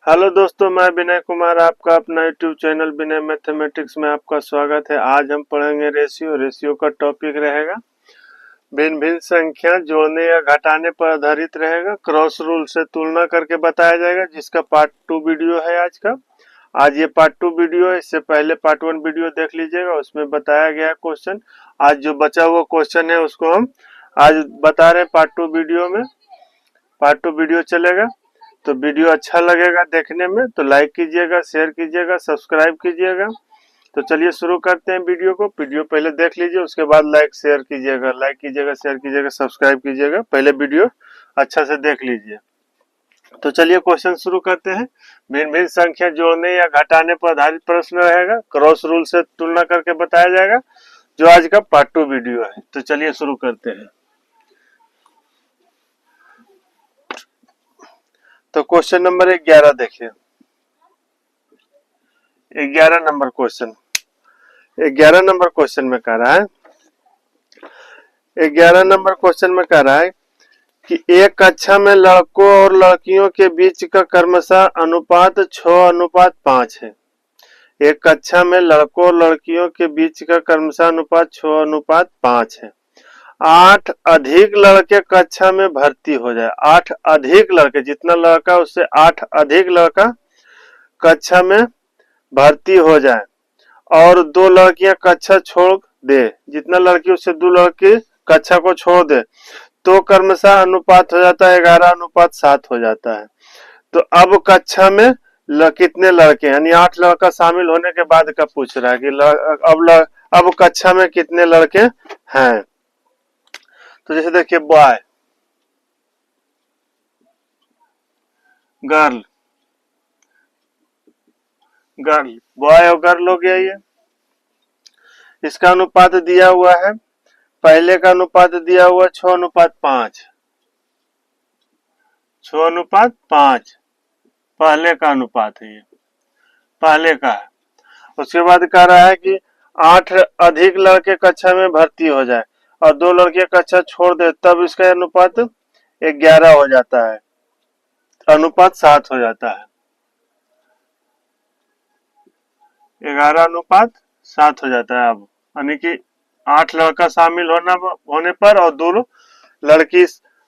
Hello दोस्तों, मैं विनय कुमार आपका अपना यूट्यूब चैनल विनय मैथमेटिक्स में आपका स्वागत है। आज हम पढ़ेंगे रेशियो का टॉपिक रहेगा भिन्न भिन्न संख्या जोड़ने या घटाने पर आधारित रहेगा। क्रॉस रूल से तुलना करके बताया जाएगा, जिसका पार्ट 2 वीडियो है आज का। आज ये पार्ट 2 वीडियो है, इससे पहले पार्ट 1 वीडियो देख लीजिएगा, उसमें बताया गया क्वेश्चन। आज जो बचा हुआ क्वेश्चन है उसको हम आज बता रहे हैं पार्ट 2 वीडियो में। पार्ट 2 वीडियो चलेगा, तो वीडियो अच्छा लगेगा देखने में तो लाइक कीजिएगा, शेयर कीजिएगा, सब्सक्राइब कीजिएगा। तो चलिए शुरू करते हैं वीडियो को। वीडियो पहले देख लीजिए, उसके बाद लाइक शेयर कीजिएगा, शेयर कीजिएगा, सब्सक्राइब कीजिएगा। पहले वीडियो अच्छा से देख लीजिए। तो चलिए क्वेश्चन शुरू करते हैं। भिन्न भिन्न संख्या जोड़ने या घटाने पर आधारित प्रश्न रहेगा। क्रॉस रूल से तुलना करके बताया जाएगा, जो आज का पार्ट 2 वीडियो है। तो चलिए शुरू करते हैं। तो क्वेश्चन नंबर 11 देखिए। 11 नंबर क्वेश्चन 11 नंबर क्वेश्चन में कह रहा है 11 नंबर क्वेश्चन में कह रहा है कि एक कक्षा में लड़कों और लड़कियों के बीच का क्रमशः अनुपात 6:5 है। एक कक्षा में लड़कों और लड़कियों के बीच का क्रमशः अनुपात 6:5 है। 8 अधिक लड़के कक्षा में भर्ती हो जाए। 8 अधिक लड़के, जितना लड़का उससे 8 अधिक लड़का कक्षा में भर्ती हो जाए और 2 लड़कियां कक्षा छोड़ दे। जितना लड़की उससे 2 लड़की कक्षा को छोड़ दे तो क्रमशः अनुपात हो जाता है 11:7 हो जाता है। तो अब कक्षा में कितने लड़के, यानी 8 लड़का शामिल होने के बाद का पूछ रहा है कि अब कक्षा में कितने लड़के हैं। तो जैसे देखिए बॉय, गर्ल, बॉय और गर्ल हो गया। ये इसका अनुपात दिया हुआ है, पहले का अनुपात दिया हुआ 6:5। 6:5 पहले का अनुपात है, ये पहले का है। उसके बाद कह रहा है कि 8 अधिक लड़के कक्षा में भर्ती हो जाए और 2 लड़के कक्षा छोड़ दे, तब इसका अनुपात 11 हो जाता है, अनुपात 7 हो जाता है। 11:7 हो जाता है। अब यानी कि 8 लड़का शामिल होने पर और 2 लड़की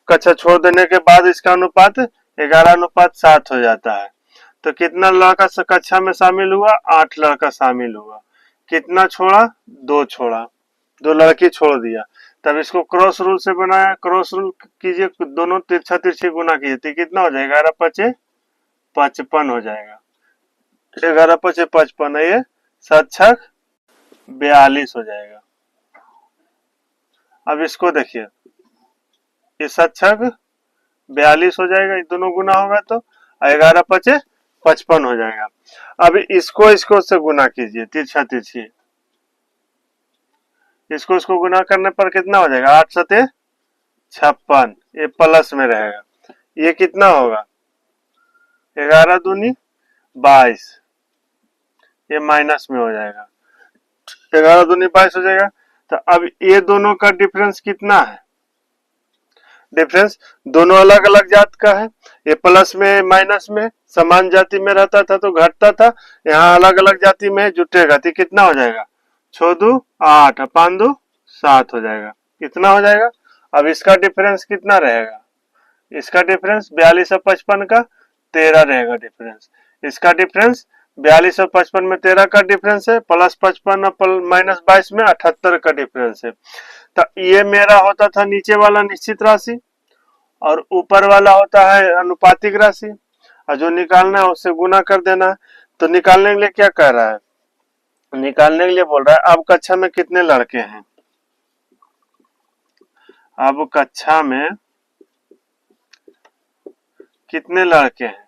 कक्षा छोड़ देने के बाद इसका अनुपात 11:7 हो जाता है। तो कितना लड़का कक्षा में शामिल हुआ? 8 लड़का शामिल हुआ। कितना छोड़ा? 2 छोड़ा, 2 लड़की छोड़ दिया। तब इसको क्रॉस रूल से बनाया। क्रॉस रूल कीजिए, दोनों तिरछा तिरछी गुना कीजिए तो कितना हो जाएगा? 11×5 = 55 हो जाएगा। 11×5 = 55 है, ये 7×6 = 42 हो जाएगा। अब इसको देखिए, ये 7×6 = 42 हो जाएगा, ये दोनों गुना होगा तो 11×5 = 55 हो जाएगा। अब इसको से गुना कीजिए, तिरछा तिरछी, इसको गुना करने पर कितना हो जाएगा? 8×7 = 56, ये प्लस में रहेगा। ये कितना होगा? 11×2 = 22, ये माइनस में हो जाएगा। 11×2 = 22 हो जाएगा। तो अब ये दोनों का डिफरेंस कितना है? डिफरेंस दोनों अलग अलग जात का है। ये प्लस में माइनस में समान जाति में रहता था तो घटता था, यहाँ अलग अलग जाति में जुटेगा तो कितना हो जाएगा? 6×2 = 8, 5×2 = 7 हो जाएगा। कितना हो जाएगा? अब इसका डिफरेंस कितना रहेगा? इसका डिफरेंस 42 और 55 का 13 रहेगा डिफरेंस। इसका डिफरेंस 42 और 55 में 13 का डिफरेंस है, प्लस 55 और माइनस 22 में 78 का डिफरेंस है। तो ये मेरा होता था नीचे वाला निश्चित राशि और ऊपर वाला होता है अनुपातिक राशि, और जो निकालना है उससे गुना कर देना है। तो निकालने के लिए क्या कह रहा है? निकालने के लिए बोल रहा है अब कक्षा में कितने लड़के हैं। अब कक्षा में कितने लड़के हैं?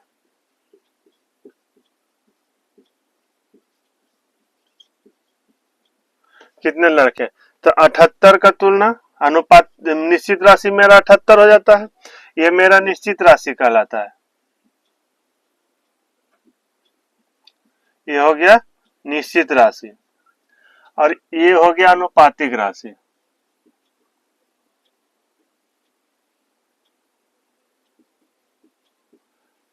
कितने लड़के? तो 78 का तुलना अनुपात निश्चित राशि मेरा 78 हो जाता है। ये मेरा निश्चित राशि कहलाता है। ये हो गया निश्चित राशि और ये हो गया अनुपातिक राशि।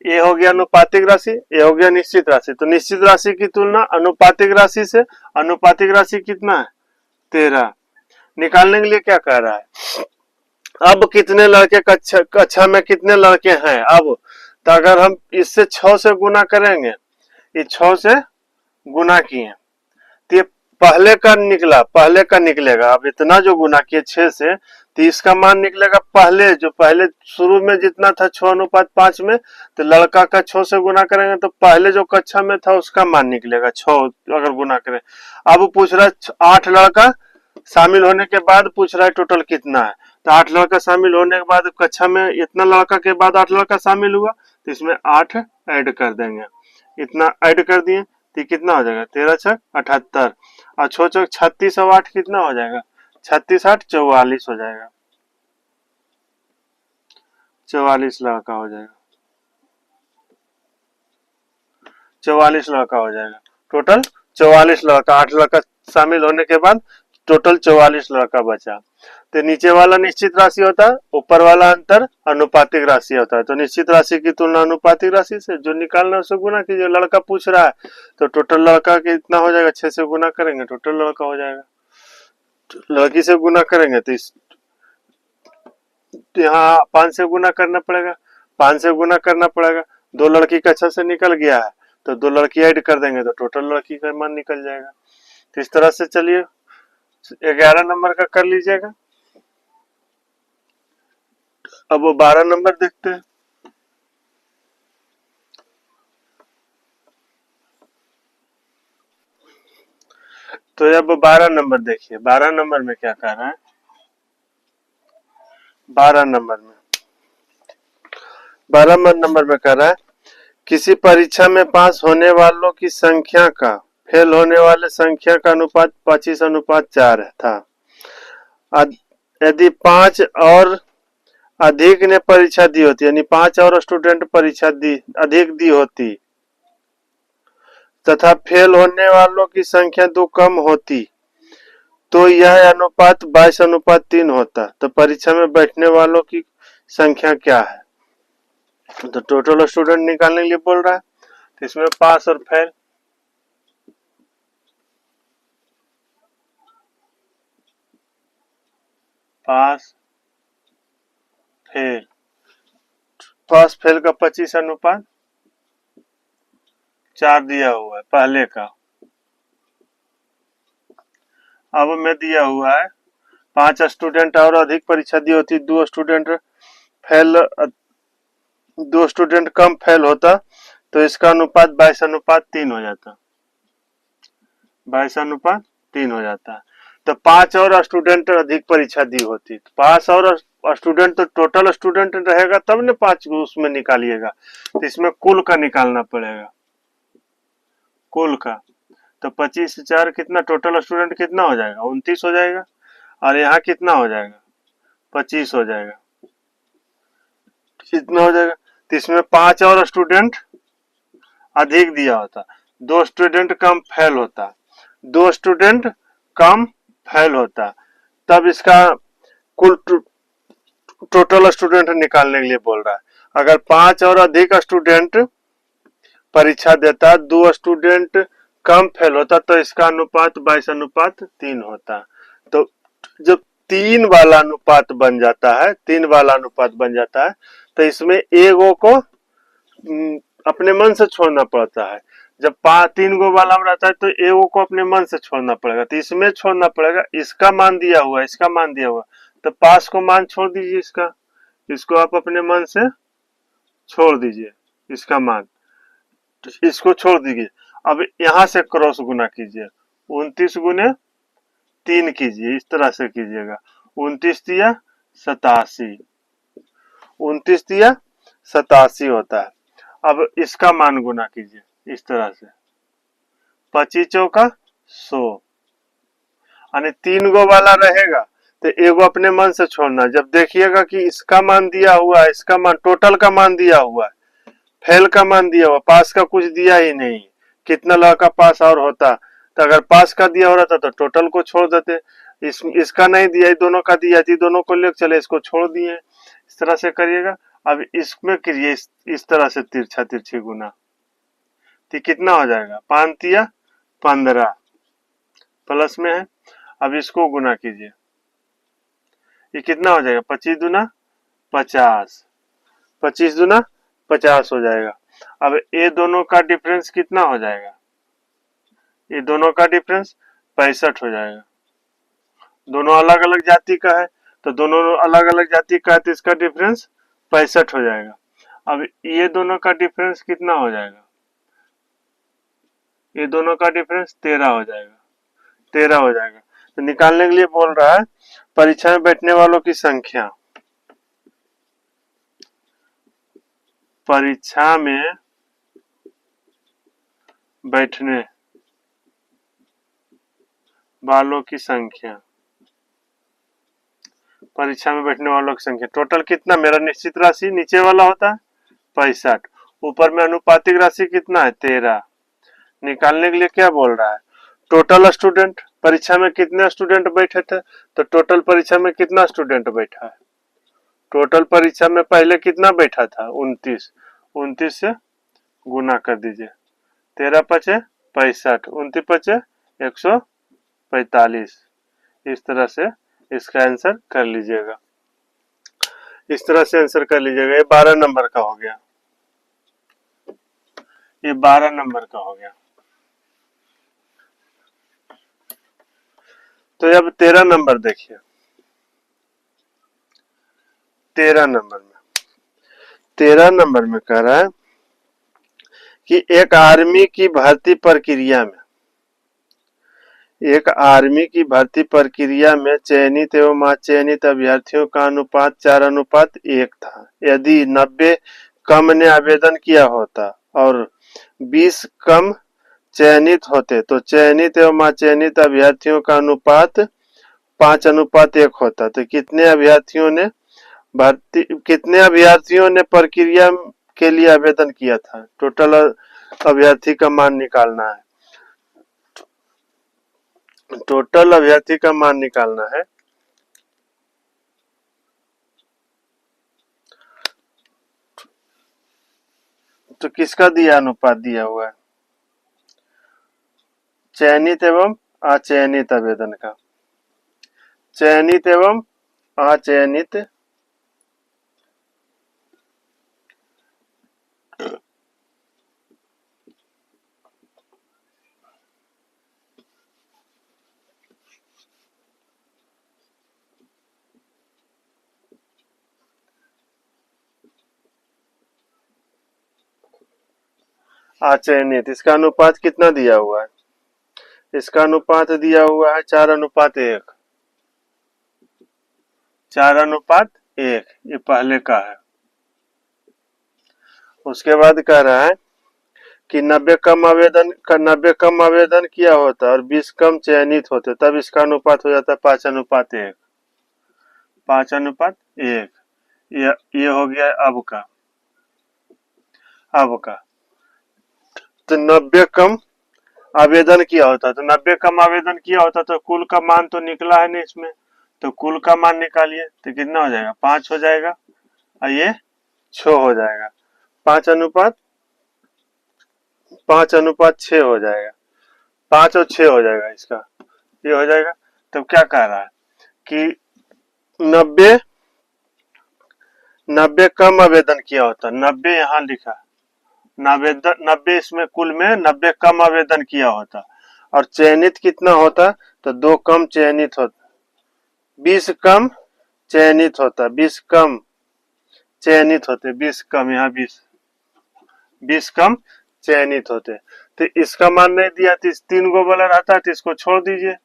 ये हो गया अनुपातिक राशि, ये हो गया निश्चित राशि। तो निश्चित राशि की तुलना अनुपातिक राशि से, अनुपातिक राशि कितना है 13, निकालने के लिए क्या कह रहा है, अब कितने लड़के कक्षा में कितने लड़के हैं। अब तो अगर हम इससे 6 से गुना करेंगे, ये 6 से गुना किए तो ये पहले का निकला, पहले का निकलेगा। अब इतना जो गुना किए 6 से, तो इसका मान निकलेगा पहले, जो पहले शुरू में जितना था 6:5 में, तो लड़का का 6 से गुना करेंगे तो पहले जो कक्षा में था उसका मान निकलेगा 6 अगर गुना करें। अब पूछ रहा है 8 लड़का शामिल होने के बाद पूछ रहा है टोटल कितना है। तो 8 लड़का शामिल होने के बाद कक्षा में इतना लड़का के बाद 8 लड़का शामिल हुआ, तो इसमें 8 ऐड कर देंगे। इतना ऐड कर दिए तो कितना हो जाएगा 13 छक 78 और 6 चौक 36 और 8 कितना हो जाएगा 36 8 44 हो जाएगा, 44 लड़का हो जाएगा, 44 लड़का हो जाएगा। टोटल 44 लड़का, 8 लड़का शामिल होने के बाद टोटल 44 लड़का बचा। तो नीचे वाला निश्चित राशि होता है, ऊपर वाला अंतर अनुपातिक राशि होता है। तो निश्चित राशि की तुलना अनुपातिक राशि से, जो निकालना है उसे गुना कीजिए। लड़का पूछ रहा है तो टोटल लड़का कितना हो जाएगा, 6 से गुना करेंगे टोटल लड़का हो जाएगा। लड़की से गुना करेंगे तो यहाँ 5 से गुना करना पड़ेगा, 5 से गुना करना पड़ेगा। 2 लड़की कक्षा से निकल गया है तो 2 लड़की ऐड कर देंगे तो टोटल लड़की का मान निकल जाएगा। तो इस तरह से चलिए 11 नंबर का कर लीजिएगा। अब वो 12 नंबर देखते हैं। तो अब 12 नंबर देखिए, 12 नंबर में क्या कह रहा है। 12 नंबर में कह रहा है किसी परीक्षा में पास होने वालों की संख्या का फेल होने वाले संख्या का अनुपात 25:4 था। यदि 5 और अधिक ने परीक्षा दी होती, यानी 5 और स्टूडेंट परीक्षा अधिक दी होती तथा फेल होने वालों की संख्या 2 कम होती, तो यह अनुपात 22:3 होता। तो परीक्षा में बैठने वालों की संख्या क्या है। तो टोटल स्टूडेंट निकालने के लिए बोल रहा है। तो इसमें पास और fail, pass fail, pass fail का 25:4 दिया हुआ है पहले का। अब में दिया हुआ है 5 स्टूडेंट और अधिक परीक्षा दी होती, 2 स्टूडेंट कम फेल होता, तो इसका अनुपात 22:3 हो जाता, 22:3 हो जाता। तो 5 और स्टूडेंट अधिक परीक्षा दी होती, तो 5 और स्टूडेंट तो टोटल स्टूडेंट रहेगा तब ने 5 उसमें निकालिएगा। तो इसमें कुल का निकालना पड़ेगा, कुल का। तो 25 से 4 कितना, टोटल स्टूडेंट कितना हो जाएगा 29 हो जाएगा, और यहाँ कितना हो जाएगा 25 हो जाएगा, कितना हो जाएगा। तो इसमें 5 और स्टूडेंट अधिक दिया होता, 2 स्टूडेंट कम फेल होता, 2 स्टूडेंट कम फेल होता, तब इसका कुल टोटल स्टूडेंट निकालने के लिए बोल रहा है। अगर 5 और अधिक स्टूडेंट परीक्षा देता, 2 स्टूडेंट कम फेल होता, तो इसका अनुपात 22:3 होता। तो जब 3 वाला अनुपात बन जाता है, 3 वाला अनुपात बन जाता है, तो इसमें एगो को अपने मन से छोड़ना पड़ता है। जब 3 गो वाला रहता है तो एगो को अपने मन से छोड़ना पड़ेगा। तो इसमें छोड़ना पड़ेगा, इसका मान दिया हुआ, इसका मान दिया हुआ, तो पास को मान छोड़ दीजिए, इसको आप अपने मन से छोड़ दीजिए, इसका मान, तो इसको छोड़ दीजिए। अब यहां से क्रॉस गुना कीजिए, 29 गुने 3 कीजिए, इस तरह से कीजिएगा। 29 दिया 87, 29 दिया 87 होता है। अब इसका मान गुना कीजिए इस तरह से, 25 चौका 100, यानी 3 गो वाला रहेगा तो एगो अपने मन से छोड़ना। जब देखिएगा कि इसका मान दिया हुआ है, इसका मान टोटल का मान दिया हुआ है, फेल का मान दिया हुआ, पास का कुछ दिया ही नहीं, कितना लड़का पास और होता। तो अगर पास का दिया हो रहा था तो टोटल को छोड़ देते, इसका नहीं दिया, दोनों का दिया थी, दोनों को लेकर चले, इसको छोड़ दिए। इस तरह से करिएगा। अब इसमें करिए इस तरह से तिरछा तिरछी गुना, तो कितना हो जाएगा 5 तिया 15 प्लस में है। अब इसको गुना कीजिए, ये कितना हो जाएगा 25 दूना 50, 25 दूना 50 हो जाएगा। अब ये दोनों का डिफरेंस कितना हो जाएगा, ये दोनों का डिफरेंस 65 हो जाएगा। दोनों अलग अलग जाति का है, तो दोनों अलग अलग जाति का है तो इसका डिफरेंस 65 हो जाएगा। अब ये दोनों का डिफरेंस कितना हो जाएगा, ये दोनों का डिफरेंस 13 हो जाएगा, 13 हो जाएगा। तो निकालने के लिए बोल रहा है परीक्षा में बैठने वालों की संख्या, परीक्षा में बैठने वालों की संख्या, परीक्षा में बैठने वालों की संख्या टोटल कितना, मेरा निश्चित राशि नीचे वाला होता है 65, ऊपर में अनुपातिक राशि कितना है 13। निकालने के लिए क्या बोल रहा है, टोटल स्टूडेंट, परीक्षा में कितने स्टूडेंट बैठे थे, तो टोटल परीक्षा में कितना स्टूडेंट बैठा है, टोटल परीक्षा में पहले कितना बैठा था 29, 29 से गुना कर दीजिए, 13 पचे 65, 29 पचे 145, इस तरह से इसका आंसर कर लीजिएगा, इस तरह से आंसर कर लीजिएगा। ये 12 नंबर का हो गया, ये 12 नंबर का हो गया। तो अब 13 नंबर देखिए, 13 नंबर में, 13 नंबर में कह रहा है कि एक आर्मी की भर्ती प्रक्रिया में, एक आर्मी की भर्ती प्रक्रिया में चयनित एवं अचयनित अभ्यर्थियों का अनुपात 4:1 था। यदि 90 कम ने आवेदन किया होता और 20 कम चयनित होते तो चयनित एवं अचयनित अभ्यर्थियों का अनुपात 5:1 होता। तो कितने अभ्यर्थियों ने प्रक्रिया के लिए आवेदन किया था, टोटल अभ्यर्थी का मान निकालना है, टोटल अभ्यर्थी का मान निकालना है। तो किसका दिया अनुपात दिया हुआ है, चयनित एवं अचयनित आवेदन का, चयनित एवं अचयनित अचयनित, इसका अनुपात कितना दिया हुआ है, इसका अनुपात दिया हुआ है 4:1, 4:1, ये पहले का है। उसके बाद कह रहा है कि 90 कम आवेदन किया होता और 20 कम चयनित होते, तब इसका अनुपात हो जाता 5:1, 5:1। ये हो गया अब का, अब का। तो 90 कम आवेदन किया होता, तो 90 कम आवेदन किया होता तो कुल का मान तो निकला है नहीं इसमें, तो कुल का मान निकालिए तो कितना हो जाएगा 5 हो जाएगा और ये 6 हो जाएगा, 5:6 हो जाएगा, 5 और 6 हो जाएगा इसका, ये हो जाएगा। तब क्या कह रहा है कि 90 कम आवेदन किया होता, 90 यहाँ लिखा, 90 इसमें कुल में 90 कम आवेदन किया होता और चयनित कितना होता, तो 2 कम चयनित होता, 20 कम चयनित होता, 20 कम चयनित होते, 20 कम, यहाँ 20 कम चयनित होते। तो इसका मान नहीं दिया तो 3 गो वाला रहता है तो इसको छोड़ दीजिए,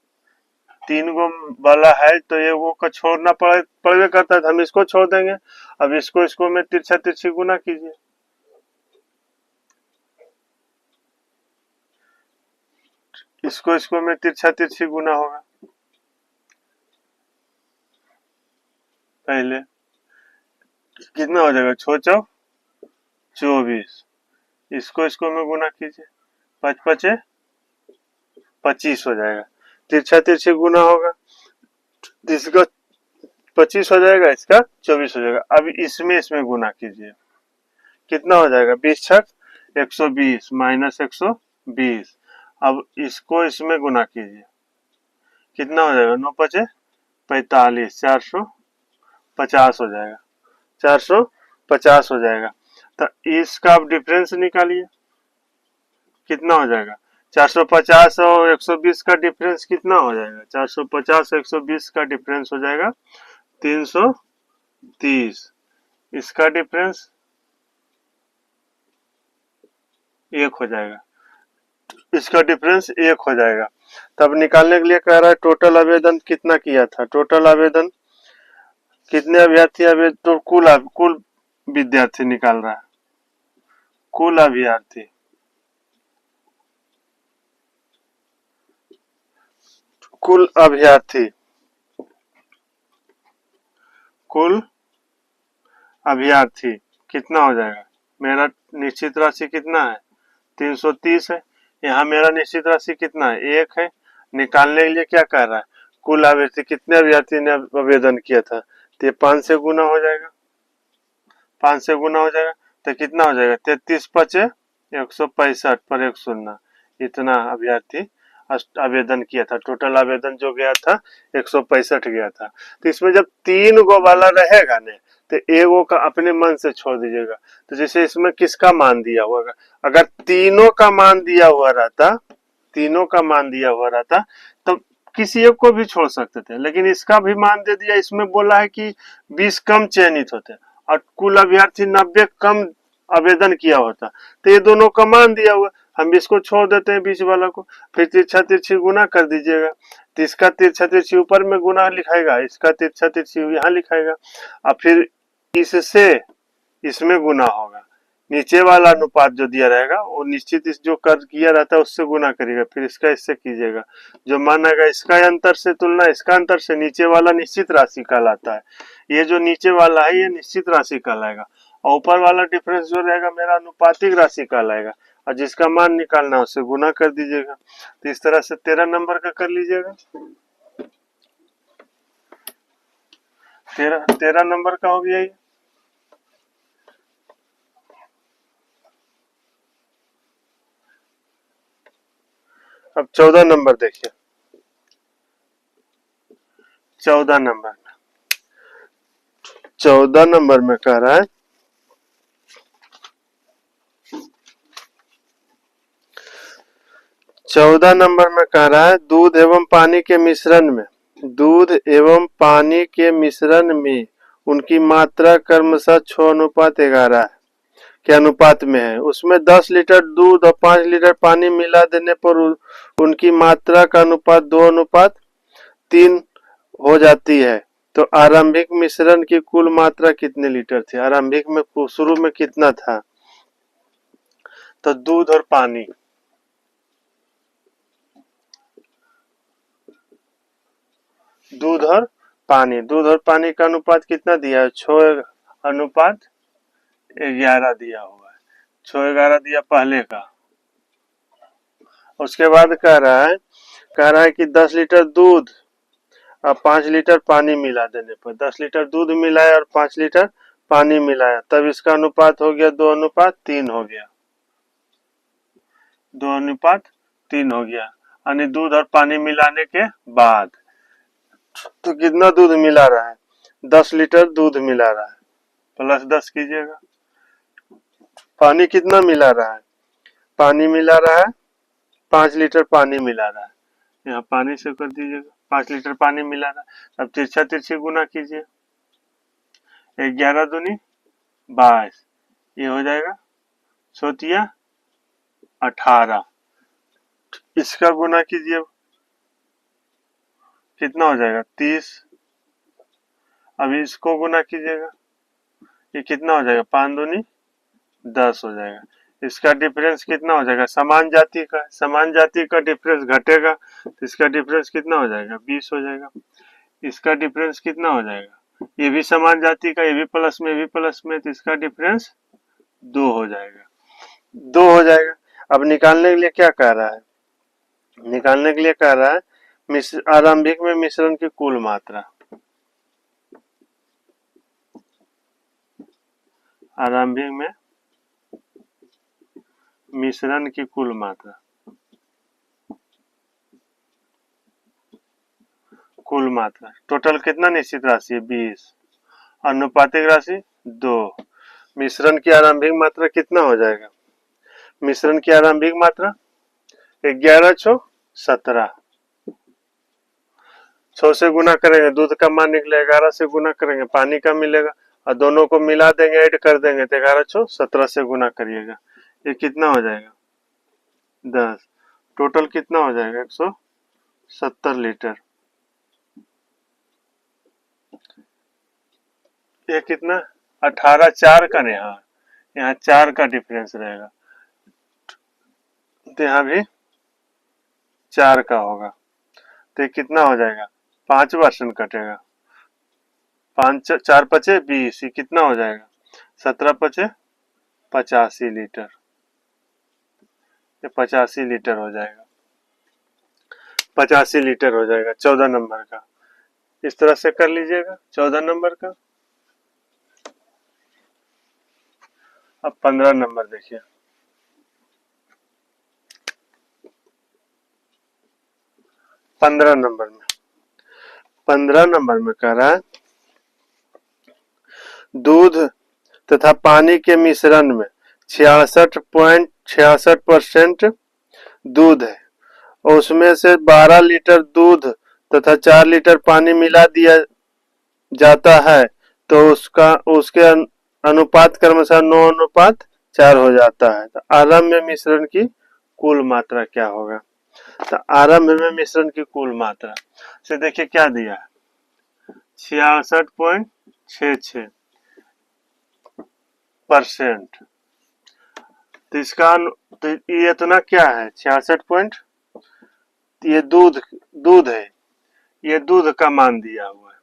3 गो वाला है तो ये वो को छोड़ना पड़े करता है, तो हम इसको छोड़ देंगे। अब इसको में तिरछा तिरछी गुना कीजिए, इसको में तिरछा तिरछी गुना होगा, पहले कितना हो जाएगा 6 चौक 24, इसको में गुना कीजिए, 5 पचे 25 हो जाएगा, तिरछा तिरछी गुना होगा, इसको 25 हो जाएगा, इसका 24 हो जाएगा। अब इसमें गुना कीजिए, कितना हो जाएगा, 20 छक 120 माइनस 120। अब इसको इसमें गुना कीजिए, कितना हो जाएगा, 9 पचे 45, 450 हो जाएगा, 450 हो जाएगा। तो इसका आप डिफरेंस निकालिए, कितना हो जाएगा, 450 और 120 का डिफरेंस कितना हो जाएगा, 450 और 120 का डिफरेंस हो जाएगा 330। इसका डिफरेंस 1 हो जाएगा, इसका डिफरेंस 1 हो जाएगा। तब निकालने के लिए कह रहा है टोटल आवेदन कितना किया था, टोटल आवेदन कितने अभ्यर्थी आवेदन, तो कुल विद्यार्थी निकाल रहा है, कुल अभ्यर्थी, कुल अभ्यर्थी, कुल अभ्यर्थी कितना हो जाएगा, मेरा निश्चित राशि कितना है 330 है, यहाँ मेरा निश्चित राशि कितना है 1 है। निकालने के लिए क्या कर रहा है, कुल अभ्यर्थी, कितने अभ्यर्थी ने आवेदन किया था, तो ये 5 से गुना हो जाएगा, 5 से गुना हो जाएगा तो कितना हो जाएगा, 33 पचे 165 पर 1 शून्य, इतना अभ्यर्थी आवेदन किया था। टोटल आवेदन जो गया था 165 गया था। तो इसमें जब 3 गो वाला रहेगा ने तो एगो का अपने मन से छोड़ दीजिएगा। तो जैसे इसमें किसका मान दिया हुआ, अगर तीनों का मान दिया हुआ रहता, तीनों का मान दिया हुआ रहता तो किसी एक को भी छोड़ सकते थे, लेकिन इसका भी मान दे दिया। इसमें बोला है कि 20 कम चयनित होते और कुल अभ्यर्थी 90 कम आवेदन किया होता, तो ये दोनों का मान दिया हुआ, हम इसको छोड़ देते हैं बीच वाला को। फिर तिरछा तिरछी गुना कर दीजिएगा, तो इसका तिरछा तिरछी ऊपर में गुना लिखाएगा, इसका तिरछा तिरछी यहाँ लिखाएगा, और फिर इससे इसमें गुना होगा। नीचे वाला अनुपात जो दिया रहेगा वो निश्चित इस जो कर किया रहता है उससे गुना करिएगा, फिर इसका इससे कीजिएगा, जो मान आएगा इसका अंतर से तुलना इसका अंतर से, नीचे वाला निश्चित राशि कहलाता है। ये जो नीचे वाला है ये निश्चित राशि कहलाएगा, और ऊपर वाला डिफरेंस जो रहेगा मेरा अनुपातिक राशि कहलाएगा, और जिसका मान निकालना है उससे गुना कर दीजिएगा। तो इस तरह से 13 नंबर का कर लीजिएगा, 13 नंबर का हो गया ये। अब 14 नंबर देखिए, 14 नंबर में 14 नंबर में कह रहा है 14 नंबर में कह रहा है दूध एवं पानी के मिश्रण में, दूध एवं पानी के मिश्रण में उनकी मात्रा क्रमशः 6:11 के अनुपात में है। उसमें 10 लीटर दूध और 5 लीटर पानी मिला देने पर उनकी मात्रा का अनुपात 2:3 हो जाती है। तो आरंभिक मिश्रण की कुल मात्रा कितने लीटर थी, आरंभिक में शुरू में कितना था, तो दूध और पानी, दूध और पानी, दूध और पानी का अनुपात कितना दिया है, 6:11 दिया हुआ है, 6:11 दिया पहले का। उसके बाद कह रहा है कि 10 लीटर दूध और 5 लीटर पानी मिला देने पर, 10 लीटर दूध मिलाया और 5 लीटर पानी मिलाया, तब इसका अनुपात हो गया 2:3 हो गया, 2:3 हो गया, यानी दूध और पानी मिलाने के बाद। तो कितना दूध मिला रहा है, 10 लीटर दूध मिला रहा है, प्लस 10 कीजिएगा। पानी कितना मिला रहा है, पानी मिला रहा है 5 लीटर पानी मिला रहा है, यहाँ पानी से कर दीजिएगा, 5 लीटर पानी मिला रहा है। अब तिरछा तिरछी गुना कीजिए, 11 दूनी 22, ये हो जाएगा 18। इसका गुना कीजिए, कितना हो जाएगा 30। अब इसको गुना कीजिएगा, ये कितना हो जाएगा 5 दूनी 10 हो जाएगा। इसका डिफरेंस कितना हो जाएगा, समान जाति का, समान जाति का डिफरेंस घटेगा तो इसका डिफरेंस कितना हो जाएगा 20 हो जाएगा। इसका डिफरेंस कितना हो जाएगा, ये भी समान जाति का, ये भी प्लस में, ये भी प्लस में, तो इसका डिफरेंस 2 हो जाएगा, 2 हो जाएगा। अब निकालने के लिए क्या कह रहा है, निकालने के लिए कह रहा है आरंभिक में मिश्रण की कुल मात्रा, आरंभिक में मिश्रण की कुल मात्रा, कुल मात्रा टोटल कितना निश्चित राशि है 20, अनुपातिक राशि 2, मिश्रण की आरंभिक मात्रा कितना हो जाएगा, मिश्रण की आरंभिक मात्रा 11 छो 17, 6 से गुना करेंगे दूध का मान निकले, 11 से गुना करेंगे पानी का मिलेगा, और दोनों को मिला देंगे ऐड कर देंगे तो 11 छो 17 से गुना करिएगा, ये कितना हो जाएगा 10, टोटल कितना हो जाएगा 170 लीटर। ये कितना 18, 4 का यहाँ 4 का डिफरेंस रहेगा, तो यहाँ भी 4 का होगा, तो ये कितना हो जाएगा 5% कटेगा, 5 4 पचे 20, ये कितना हो जाएगा 17 पचे 85 लीटर, ये 85 लीटर हो जाएगा, 85 लीटर हो जाएगा 14 नंबर का। इस तरह से कर लीजिएगा 14 नंबर का। अब 15 नंबर देखिए, 15 नंबर में कह रहा है दूध तथा पानी के मिश्रण में 66.66% दूध है और उसमें से 12 लीटर दूध तथा 4 लीटर पानी मिला दिया जाता है, तो उसके अनुपात क्रमशः 9:4 हो जाता है। तो आरंभ में मिश्रण की कुल मात्रा क्या होगा, तो आरंभ में मिश्रण की कुल मात्रा से देखिए क्या दिया है 66.66%, तो इसका तो ये इतना क्या है 66 ये दूध है, ये दूध का मान दिया हुआ है,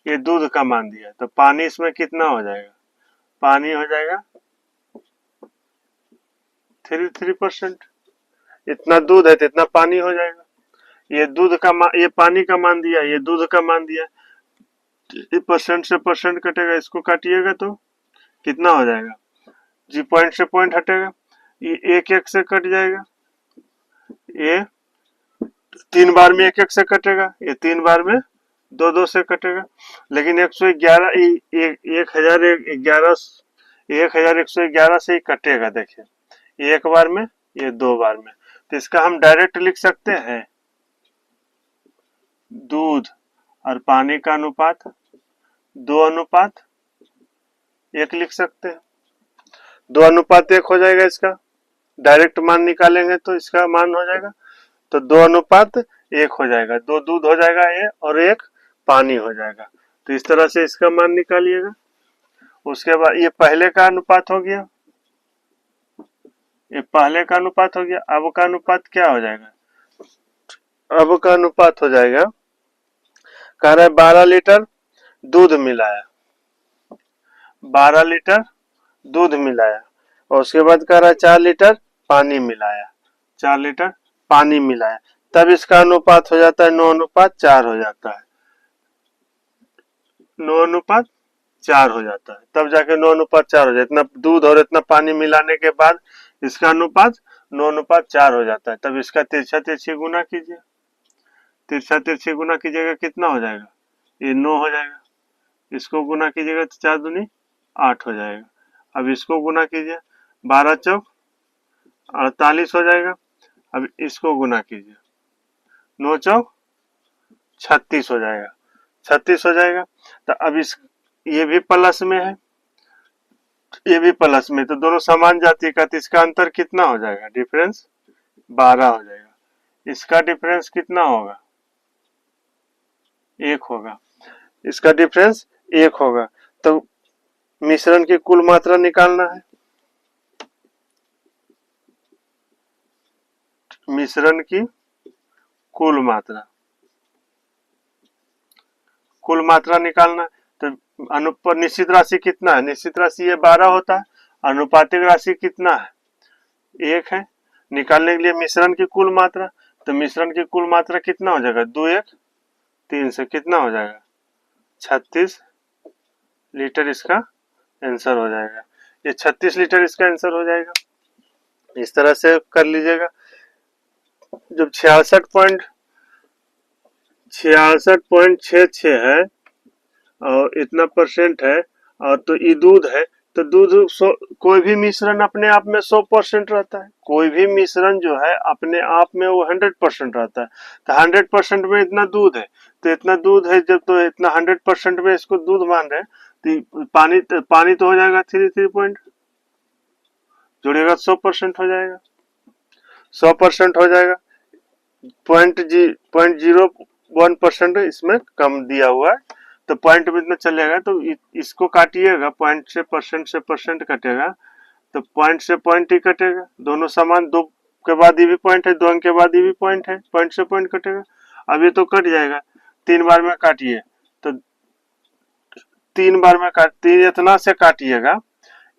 ये दूध का मान दिया, तो पानी इसमें कितना हो जाएगा, पानी हो जाएगा 33%, इतना दूध है तो इतना पानी हो जाएगा, ये ये पानी का मान दिया, ये दूध का मान दिया, परसेंट से परसेंट कटेगा, इसको काटिएगा तो कितना हो जाएगा, जी पॉइंट से पॉइंट हटेगा, ये 1-1 से कट जाएगा, ये 3 बार में 1-1 से कटेगा, ये 3 बार में 2-2 से कटेगा, लेकिन 111 1111 से ही कटेगा, देखिए एक बार में ये 2 बार में, तो इसका हम डायरेक्ट लिख सकते हैं दूध और पानी का अनुपात 2:1 लिख सकते हैं, 2:1 हो जाएगा, इसका डायरेक्ट मान निकालेंगे तो इसका मान हो जाएगा, तो 2:1 हो जाएगा, 2 दूध हो जाएगा ये और 1 पानी हो जाएगा, तो इस तरह से इसका मान निकालिएगा। उसके बाद ये पहले का अनुपात हो गया, ये पहले का अनुपात हो गया, अब का अनुपात क्या हो जाएगा, अब का अनुपात हो जाएगा, कह रहा है 12 लीटर दूध मिलाया, 12 लीटर दूध मिलाया, और उसके बाद कह रहा है 4 लीटर पानी मिलाया, 4 लीटर पानी मिलाया, तब इसका अनुपात हो जाता है 9:4 हो जाता है, 9:4 हो जाता है, तब जाके 9:4 हो जाए, इतना दूध और इतना पानी मिलाने के बाद इसका अनुपात 9:4 हो जाता है, तब इसका तिरछा तिरछी गुना कीजिए, तिरछा तिरछी गुना कीजिएगा कितना हो जाएगा, ये 9 हो जाएगा, इसको गुना कीजिएगा तो 4 दूनी 8 हो जाएगा, अब इसको गुना कीजिए 12 चौक 48 हो जाएगा, अब इसको गुना कीजिए 9 चौक 36 हो जाएगा, 36 हो जाएगा, तो अब ये भी प्लस में है, ये भी प्लस में, तो दोनों समान जाति का, तो इसका अंतर कितना हो जाएगा, डिफरेंस 12 हो जाएगा, इसका डिफरेंस कितना होगा 1 होगा, इसका डिफरेंस 1 होगा, तो मिश्रण की कुल मात्रा निकालना है, मिश्रण की कुल मात्रा निकालना है, तो निश्चित राशि कितना है, निश्चित राशि ये 12 होता है, अनुपातिक राशि कितना है 1 है, निकालने के लिए मिश्रण की कुल मात्रा, तो मिश्रण की कुल मात्रा कितना हो जाएगा 2-1 3 से कितना हो जाएगा 36 लीटर, इसका आंसर हो जाएगा। ये 36 लीटर इसका आंसर हो जाएगा। इस तरह से कर लीजिएगा। जब 66.66 है और इतना परसेंट है और तो ये दूध है, तो दूध कोई भी मिश्रण अपने आप में 100% रहता है। कोई भी मिश्रण जो है अपने आप में वो 100% रहता है। तो 100% में इतना दूध है, तो इतना दूध है जब, तो इतना 100% में इसको दूध मान रहे हैं, तो पानी तो हो जाएगा 3 पॉइंट, जोड़िएगा 100% हो जाएगा, 100% हो जाएगा। 0.01% इसमें कम दिया हुआ है, तो पॉइंट में इतना चलेगा, तो इसको काटिएगा, पॉइंट से परसेंट कटेगा, तो पॉइंट से पॉइंट ही कटेगा, दोनों समान, 2 के बाद ये भी पॉइंट है, 2 अंक के बाद ये भी पॉइंट है, पॉइंट से पॉइंट कटेगा। अब ये तो कट जाएगा, 3 बार में काटिए, तो 3 बार में इतना से काटिएगा,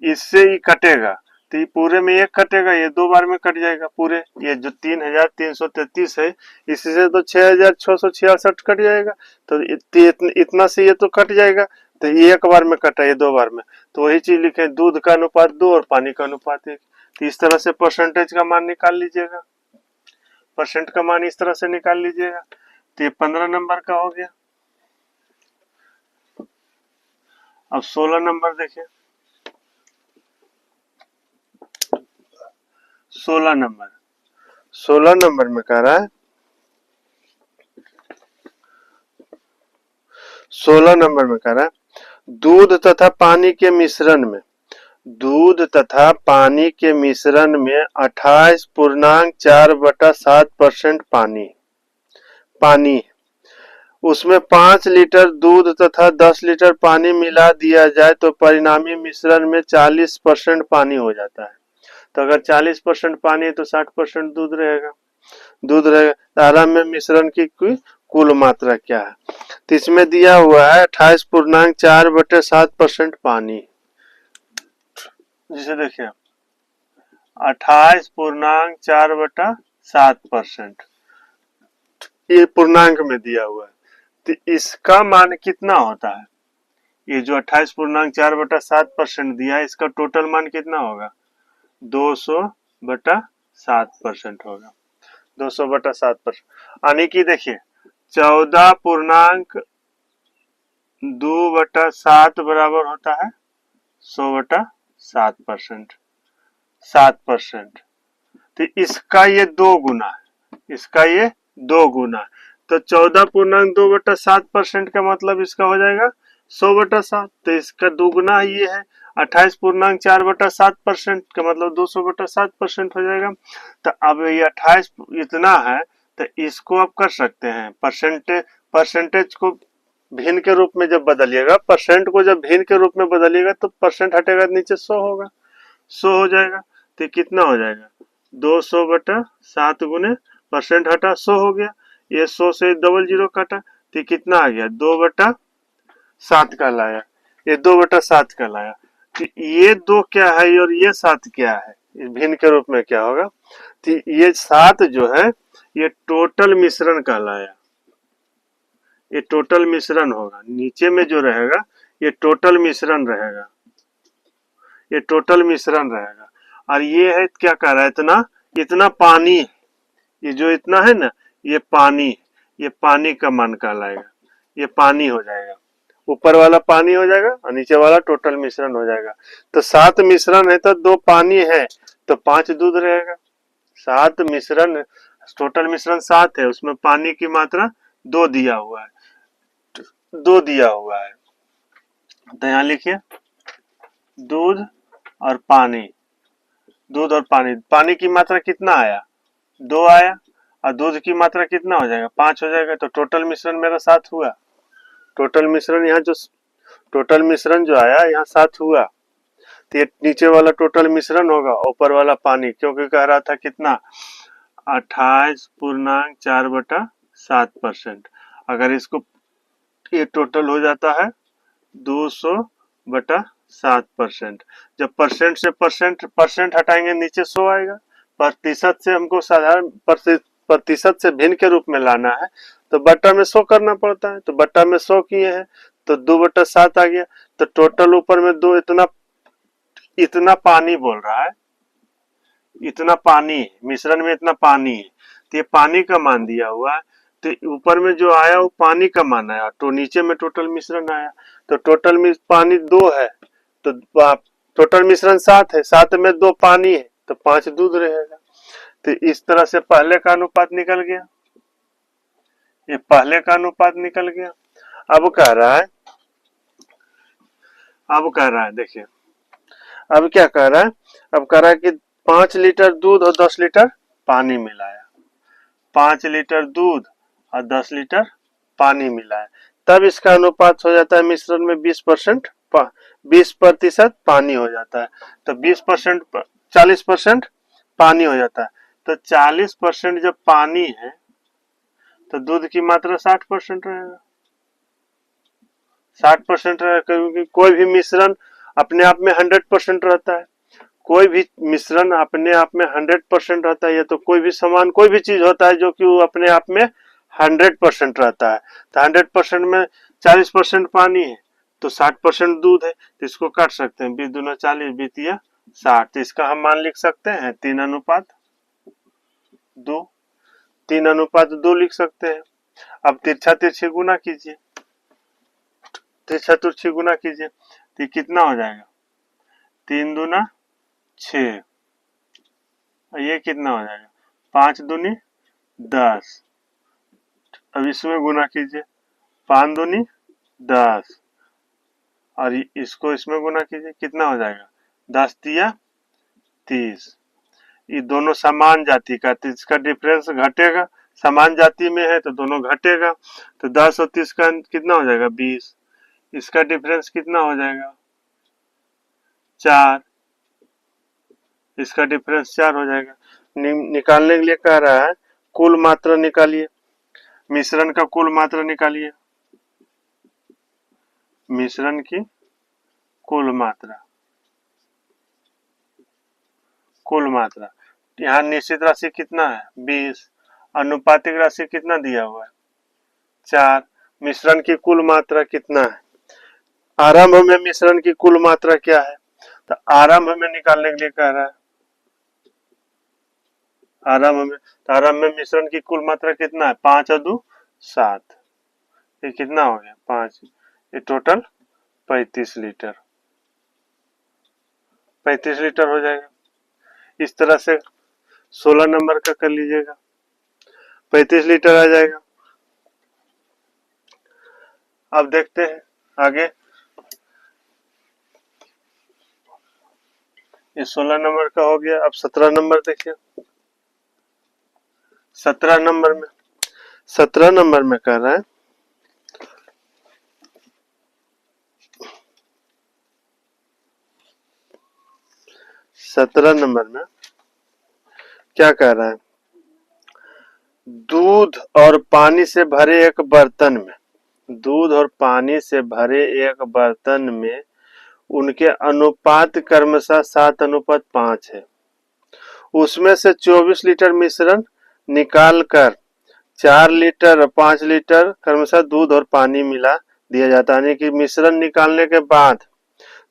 इससे ही कटेगा, तो ये पूरे में 1 कटेगा, ये 2 बार में कट जाएगा पूरे। ये जो 3333 है, इससे तो 6666 कट जाएगा, तो इतना से ये तो कट जाएगा, तो ये 1 बार में कटा, ये 2 बार में, तो वही चीज लिखे, दूध का अनुपात 2 और पानी का अनुपात 1। तो इस तरह से परसेंटेज का मान निकाल लीजिएगा, परसेंट का मान इस तरह से निकाल लीजिएगा। तो ये 15 नंबर का हो गया। अब 16 नंबर देखिए, 16 नंबर में कह रहा है, 16 नंबर में कह रहा है, दूध तथा पानी के मिश्रण में 28.4/7% पानी, उसमें 5 लीटर दूध तथा 10 लीटर पानी मिला दिया जाए तो परिणामी मिश्रण में 40% पानी हो जाता है। तो अगर 40% पानी है तो 60% दूध रहेगा। आराम में मिश्रण की कुल मात्रा क्या है, तो इसमें दिया हुआ है 28.4/7% पानी, जिसे देखिए 28.4/7%, ये पूर्णांक में दिया हुआ है। तो इसका मान कितना होता है, ये जो 28.4/7% दिया है, इसका टोटल मान कितना होगा, 200/7% होगा, 200/7%, यानी कि देखिए 14.2/7 बराबर होता है 100/7%, 7%। तो इसका ये 2 गुना है, इसका ये 2 गुना है, तो 14.2/7% का मतलब इसका हो जाएगा 100/7, तो इसका दोगुना ये है 28.4/7% का मतलब 200/7% हो जाएगा। तो अब ये 28 इतना है, तो इसको आप कर सकते हैं, परसेंटेज को भिन्न के रूप में जब बदलिएगा, परसेंट को जब भिन्न के रूप में बदलिएगा तो परसेंट हटेगा, नीचे 100 होगा, 100 हो जाएगा। तो कितना हो जाएगा, 200/7 गुने परसेंट हटा 100 हो गया, ये 100 से डबल जीरो काटा, तो कितना आ गया, 2/7 का लाया, ये 2/7 का लाया। तो ये 2 क्या है और ये 7 क्या है, इस भिन्न के रूप में क्या होगा, तो ये 7 जो है ये टोटल मिश्रण का लाया, ये टोटल मिश्रण होगा, नीचे में जो रहेगा ये टोटल मिश्रण रहेगा, ये टोटल मिश्रण रहेगा। और ये है क्या कह रहा है, इतना पानी, ये जो इतना है ना, ये पानी का मान कहलाएगा, ये पानी हो जाएगा, ऊपर वाला पानी हो जाएगा और नीचे वाला टोटल मिश्रण हो जाएगा। तो 7 मिश्रण है तो 2 पानी है, तो 5 दूध रहेगा। 7 मिश्रण, टोटल मिश्रण 7 है, उसमें पानी की मात्रा 2 दिया हुआ है, 2 दिया हुआ है। तो यहाँ लिखिए दूध और पानी, दूध और पानी की मात्रा कितना आया, 2 आया, और दूध की मात्रा कितना हो जाएगा, 5 हो जाएगा। तो टोटल मिश्रण मेरा 7 हुआ, टोटल मिश्रण यहाँ जो टोटल मिश्रण जो आया यहाँ 7 हुआ, तो ये नीचे वाला टोटल मिश्रण होगा, ऊपर वाला पानी, क्योंकि कह रहा था कितना 28.4/7%। अगर इसको ये टोटल हो जाता है 200/7%। जब परसेंट से परसेंट हटाएंगे नीचे 100 आएगा, प्रतिशत से हमको साधारण प्रतिशत से भिन्न के रूप में लाना है, तो बट्टा में 100 करना पड़ता है, तो बट्टा में 100 किए हैं तो 2/7 आ गया, तो टोटल ऊपर में 2 इतना इतना पानी बोल रहा है, इतना पानी है मिश्रण में, इतना पानी है, तो ये पानी का मान दिया हुआ है। तो ऊपर में जो आया वो पानी का मान आया, तो नीचे में टोटल मिश्रण आया। तो टोटल में पानी 2 है, तो टोटल मिश्रण 7 है, 7 में 2 पानी है, तो 5 दूध रहेगा। तो इस तरह से पहले का अनुपात निकल गया, ये पहले का अनुपात निकल गया। अब कह रहा है, देखिए अब क्या कह रहा है, अब कह रहा है कि 5 लीटर दूध और 10 लीटर पानी मिलाया, 5 लीटर दूध और 10 लीटर पानी मिलाया, तब इसका अनुपात हो जाता है मिश्रण में 20% पानी हो जाता है। तो 20% 40% पानी हो जाता है। तो 40% जब पानी है तो दूध की मात्रा 60% रहेगा, 60% रहेगा, क्योंकि कोई भी मिश्रण अपने आप में 100% रहता है, कोई भी मिश्रण अपने आप में 100% रहता है। या तो कोई भी सामान, कोई भी चीज होता है जो कि वो अपने आप में 100% रहता है। तो 100% में 40% पानी है, तो 60% दूध है, तो इसको काट सकते हैं, 20 दूना 40, 20 60। तो इसका हम मान लिख सकते हैं 3:2, 3:2 लिख सकते हैं। अब तिरछा तिरछी गुना कीजिए, तिरछा तिरछी गुना कीजिए, तो कितना हो जाएगा, 3 दूना 6, ये कितना हो जाएगा, 5 दूनी 10। अब इसमें गुना कीजिए, 5 दूनी 10, और इसको इसमें गुना कीजिए, कितना हो जाएगा, 10 तिया 30। ये दोनों समान जाति का, तो इसका डिफरेंस घटेगा, समान जाति में है तो दोनों घटेगा। तो 10 और 30 का कितना हो जाएगा, 20। इसका डिफरेंस कितना हो जाएगा, 4। इसका डिफरेंस 4 हो जाएगा। निकालने के लिए कह रहा है कुल मात्रा निकालिए, मिश्रण का कुल मात्रा निकालिए, मिश्रण की कुल मात्रा, कुल मात्रा। यहाँ निश्चित राशि कितना है, 20, अनुपातिक राशि कितना दिया हुआ है, 4। मिश्रण की कुल मात्रा कितना है, आरंभ में मिश्रण की कुल मात्रा क्या है, तो आरंभ में निकालने के लिए कह रहा है, आरंभ में मिश्रण की कुल मात्रा कितना है, 5 और 2 7, ये कितना हो गया, 5, ये टोटल 35 लीटर, 35 लीटर हो जाएगा। इस तरह से 16 नंबर का कर लीजिएगा, 35 लीटर आ जाएगा। अब देखते हैं आगे, ये 16 नंबर का हो गया। अब 17 नंबर देखिए, 17 नंबर में कह रहा है, सत्रह नंबर में क्या कह रहा है, दूध और पानी से भरे एक बर्तन में, दूध और पानी से भरे एक बर्तन में उनके अनुपात क्रमशः 7:5 है। उसमें से 24 लीटर मिश्रण निकालकर 4 लीटर और 5 लीटर क्रमशः दूध और पानी मिला दिया जाता है। यानी कि मिश्रण निकालने के बाद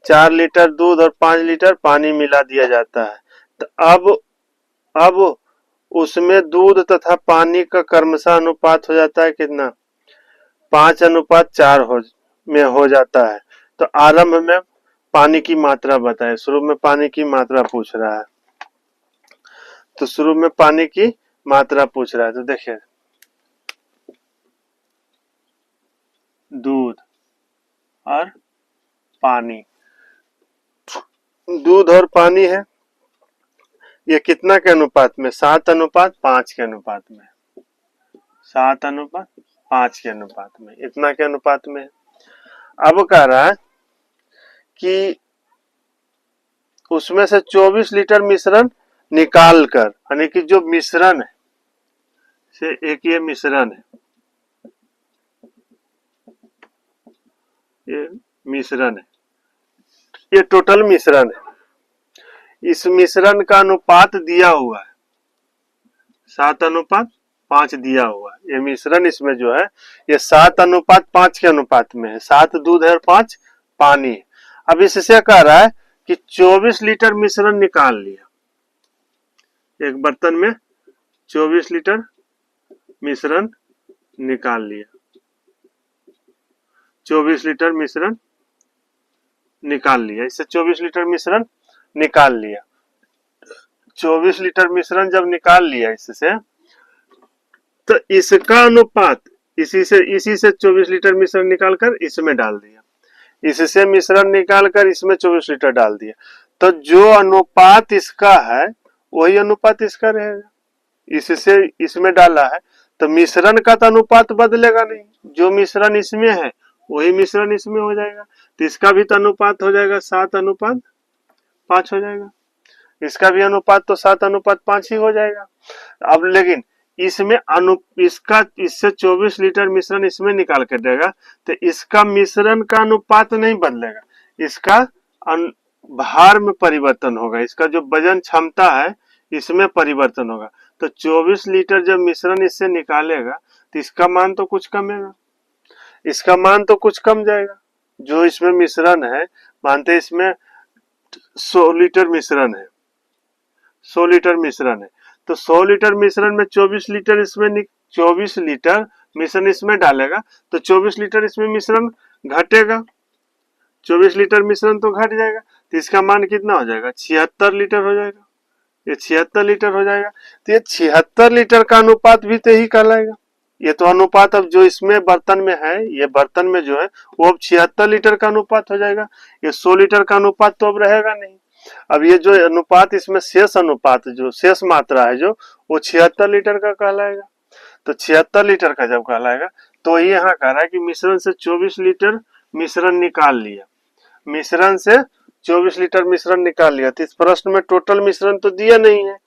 4 लीटर दूध और 5 लीटर पानी मिला दिया जाता है। तो अब उसमें दूध तथा पानी का क्रमशः अनुपात हो जाता है कितना, 5:4 में हो जाता है। तो आरंभ में पानी की मात्रा बताए, शुरू में पानी की मात्रा पूछ रहा है, तो शुरू में पानी की मात्रा पूछ रहा है। तो देखिए दूध और पानी, दूध और पानी है, ये कितना के अनुपात में, 7:5 के अनुपात में, 7:5 के अनुपात में, इतना के अनुपात में है। अब कह रहा है कि उसमें से 24 लीटर मिश्रण निकाल कर, यानी कि जो मिश्रण है से एक ये मिश्रण है, ये मिश्रण है, ये टोटल मिश्रण है, इस मिश्रण का अनुपात दिया हुआ है 7:5 दिया हुआ है। ये मिश्रण इसमें जो है ये 7:5 के अनुपात में है, 7 दूध है और 5 पानी है। अब इससे कह रहा है कि 24 लीटर मिश्रण निकाल लिया, एक बर्तन में 24 लीटर मिश्रण निकाल लिया, 24 लीटर मिश्रण निकाल लिया, इससे 24 लीटर मिश्रण निकाल लिया। 24 लीटर मिश्रण जब निकाल लिया इससे, तो इसका अनुपात इसी से 24 लीटर मिश्रण निकालकर इसमें डाल दिया, इससे मिश्रण निकालकर इसमें 24 लीटर डाल दिया, तो जो अनुपात इसका है वही अनुपात इसका रहेगा। इससे इसमें डाला है तो मिश्रण का तो अनुपात बदलेगा नहीं, जो मिश्रण इसमें है वही मिश्रण इसमें हो जाएगा, तो इसका भी तो अनुपात हो जाएगा 7:5 हो जाएगा, इसका भी अनुपात तो 7:5 ही हो जाएगा। अब लेकिन इसमें इससे 24 लीटर मिश्रण इसमें निकाल कर देगा, तो इसका मिश्रण का अनुपात नहीं बदलेगा, इसका भार में परिवर्तन होगा, इसका जो वजन क्षमता है इसमें परिवर्तन होगा। तो 24 लीटर जब मिश्रण इससे निकालेगा तो इसका मान तो कुछ कमेगा, इसका मान तो कुछ कम जाएगा। जो इसमें मिश्रण है, मानते इसमें 100 लीटर मिश्रण है, 100 लीटर मिश्रण है, तो 100 लीटर मिश्रण में 24 लीटर इसमें 24 लीटर मिश्रण इसमें डालेगा, तो 24 लीटर इसमें मिश्रण घटेगा, 24 लीटर मिश्रण तो घट जाएगा, तो इसका मान कितना हो जाएगा, 76 लीटर हो जाएगा, ये 76 लीटर हो जाएगा। तो ये 76 लीटर का अनुपात भी तो ही कहलाएगा। ये तो अनुपात अब जो इसमें बर्तन में है, ये बर्तन में जो है वो अब 76 लीटर का अनुपात हो जाएगा, ये 100 लीटर का अनुपात तो अब रहेगा नहीं। अब ये जो अनुपात इसमें शेष अनुपात जो शेष मात्रा है जो वो 76 लीटर का कहलाएगा। तो 76 लीटर का जब कहलाएगा तो ये यहाँ कह रहा है कि मिश्रण से 24 लीटर मिश्रण निकाल लिया, मिश्रण से 24 लीटर मिश्रण निकाल लिया। तो इस प्रश्न में टोटल मिश्रण तो दिया नहीं है,